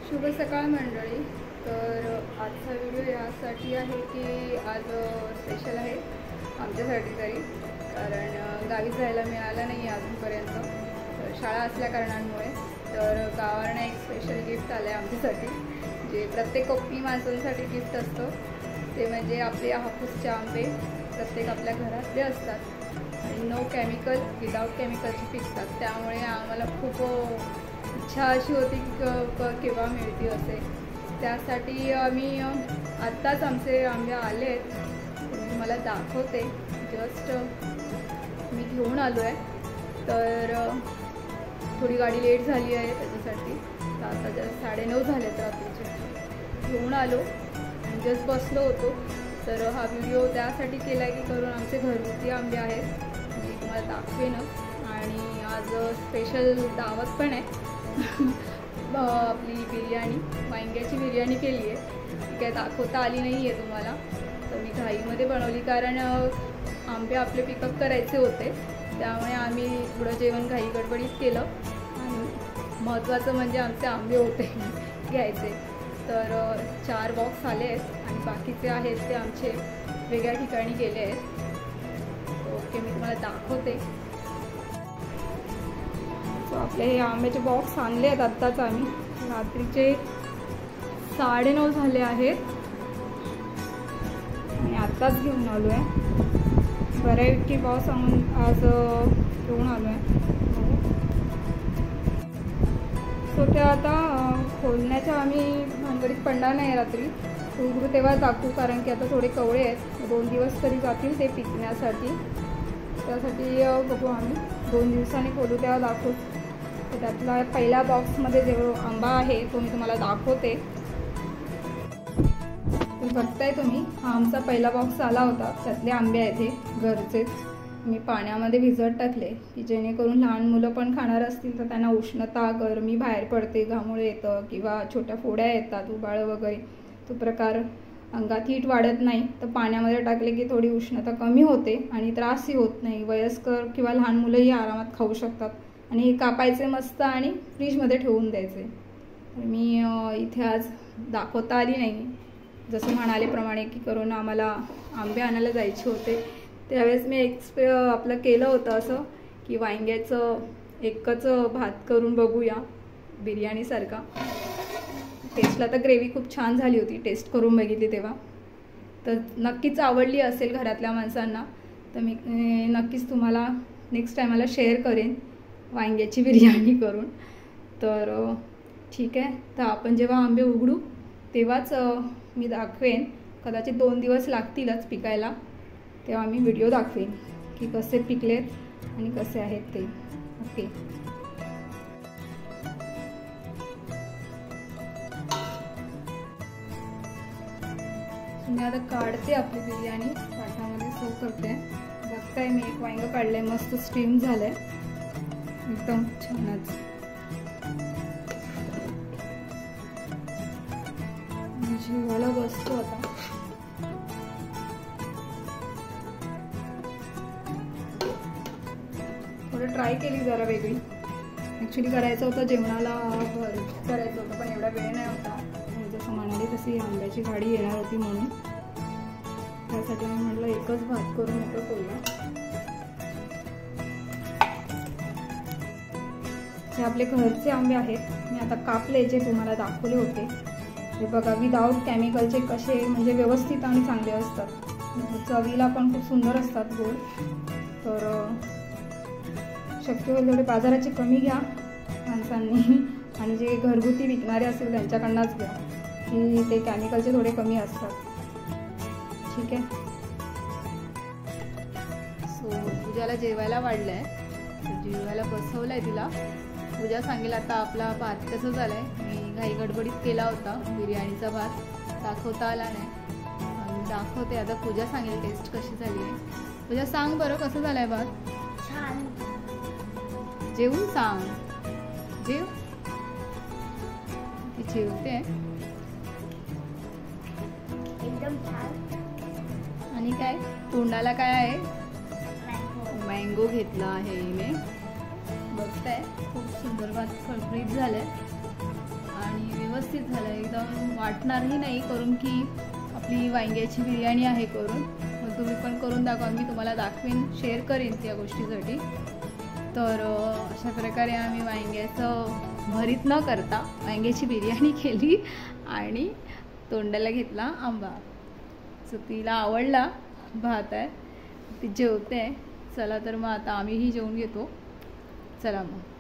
शुभ सकाळ मंडळी। तर आजचा व्हिडिओ यासाठी आहे की आज स्पेशल आहे आमच्यासाठी तरी, कारण गावी जायला मिळालं नाही अजूनपर्यंत शाळा असल्या कारणामुळे। तर गावावरून एक स्पेशल गिफ्ट आलं आहे आमच्यासाठी, जे प्रत्येक कोकणी माणसांसाठी गिफ्ट असतं। ते म्हणजे आपले हापूसचे आंबे प्रत्येक आपल्या घरातले असतात आणि नो केमिकल, विदाउट केमिकलचे पिकतात। त्यामुळे आम्हाला खूप इच्छा अशी होती की केव्हा मिळतील असे। त्यासाठी आम्ही आत्ताच आमचे आंबे आले आहेत, मी मला दाखवते। जस्ट मी घेऊन आलो आहे, तर थोडी गाडी लेट झाली आहे त्याच्यासाठी। तर आता जस्ट 9:30 झालेत रात्रीचे। घेऊन आलो आणि जस्ट बसलो होतो। तर हा व्हिडिओ त्यासाठी केला आहे की करून आमचे घरगुती आंबे आहेत, मी तुम्हाला दाखवेनच। आणि आज स्पेशल दावत पण आहे आपली बिर्याणी, वांग्याची बिर्याणी केली आहे। ती काय दाखवता आली नाही आहे तुम्हाला, तर मी घाईमध्ये बनवली, कारण आंबे आपले पिकअप करायचे होते। त्यामुळे आम्ही थोडं जेवण घाई गडबडीत केलं आणि महत्त्वाचं म्हणजे आमचे आंबे होते घ्यायचे। तर 4 बॉक्स आले आहेत आणि बाकीचे आहेत ते आमचे वेगळ्या ठिकाणी गेले आहेत। ओके, मी तुम्हाला दाखवते। आपले हे आंब्याचे बॉक्स आणले आहेत आत्ताच आम्ही, रात्रीचे 9:30 झाले आहेत आणि आत्ताच घेऊन आलो आहे। बऱ्यापैकी बॉक्स आज घेऊन आलो आहे। सो ते आता खोलण्याच्या आम्ही भानगडीत पडणार नाही रात्री, उघडू तेव्हा दाखवू, कारण की आता थोडे कवळे आहेत, 2 दिवस तरी जातील ते पिकण्यासाठी। त्यासाठी बघू आम्ही 2 दिवसांनी खोलू तेव्हा दाखवू। त्यातला पहिल्या बॉक्समध्ये जो आंबा आहे तो मी तुम्हाला दाखवते। बघताय तुम्ही, हा आमचा पहिला बॉक्स आला होता, त्यातले आंबे आहेत हे घरचेच। मी पाण्यामध्ये भिजत टाकले की जेणेकरून लहान मुलं पण खाणार असतील तर त्यांना उष्णता, गरमी बाहेर पडते, घामुळे येतं किंवा छोट्या फोड्या येतात, उबाळ वगैरे, तो प्रकार अंगात हीट वाढत नाही। तर पाण्यामध्ये टाकले की थोडी उष्णता कमी होते आणि त्रासही होत नाही। वयस्कर किंवा लहान मुलंही आरामात खाऊ शकतात। आणि हे कापायचे मस्त आणि फ्रीजमध्ये ठेवून द्यायचे। तर मी इथे आज दाखवता आली नाही, जसं म्हणालेप्रमाणे की करून आम्हाला आंबे आणायला जायचे होते, त्यावेळेस मी आपलं केलं होतं असं की वांग्याचं एकच भात करून बघूया बिर्याणीसारखा। टेस्टला तर ग्रेव्ही खूप छान झाली होती, टेस्ट करून बघितली तेव्हा, तर नक्कीच आवडली असेल घरातल्या माणसांना। तर मी नक्कीच तुम्हाला नेक्स्ट टायमाला शेअर करेन वांग्याची बिर्याणी करून। तर ठीक आहे, तर आपण जेव्हा आंबे उघडू तेव्हाच मी दाखवेन, कदाचित 2 दिवस लागतीलच पिकायला, तेव्हा मी व्हिडिओ दाखवेन की कसे पिकलेत आणि कसे आहेत ते। ओके, मी आता काढते आपली बिर्याणी, ताटामध्ये सर्व करते। बघताय मी एक वांग काढलंय, मस्त स्टीम झालंय, एकदम छानच। जेवायला बसतो आता। थोडं ट्राय केली जरा वेगळी, ॲक्च्युली करायचं होतं जेवणाला करायचं होतं, पण एवढा वेळ नाही होता। जसं म्हणाले तशी आंब्याची गाडी येणार होती म्हणून, त्यासाठी मी म्हटलं एकच भात करून मोकळं करूया। हे आपले घरचे आंबे आहेत, मी आता कापले, जे तुम्हाला दाखवले होते। हे बघा, विदाउट केमिकलचे कसे म्हणजे व्यवस्थित आणि चांगले असतात, चवीला पण खूप सुंदर असतात, गोड। तर शक्य होईल तेवढे बाजाराचे कमी घ्या माणसांनी, आणि जे घरगुती विकणारे असतील त्यांच्याकडनंच घ्या, की ते केमिकलचे थोडे कमी असतात। ठीक आहे, सो पूजाला जेवायला वाढलं आहे, जेवायला बसवलं आहे तिला। पूजा सांगेल आता आपला भात कसं झालं आहे। मी घाई गडबडीत केला होता बिर्याणीचा भात, दाखवता आला नाही, दाखवते आता। पूजा सांगेल टेस्ट कशी झाली आहे। पूजा सांग बरं, कसं झालं आहे भात? छान। जेवून सांग, जेव। ती जेवते एकदम छान। आणि काय तोंडाला काय आहे? मँगो घेतला आहे हिने, बघताय खूप सुंदर भात फळफळीत झाले आणि व्यवस्थित व्यवस्थित झालं, एकदम वाटणारही नाही करून की आपली वांग्याची बिर्याणी आहे करून. मग तुम्ही पण करून दाखवा, मी तुम्हाला दाखवेन, शेअर करेन त्या गोष्टीसाठी. तर अशा प्रकारे आम्ही वांग्याचं भरीत न करता वांग्याची बिर्याणी केली आणि तोंडाला घेतला आंबा. सो तिला आवडला भात आहे, ती जेवते. चला तर मग आता आम्हीही जेवून घेतो. चला मग.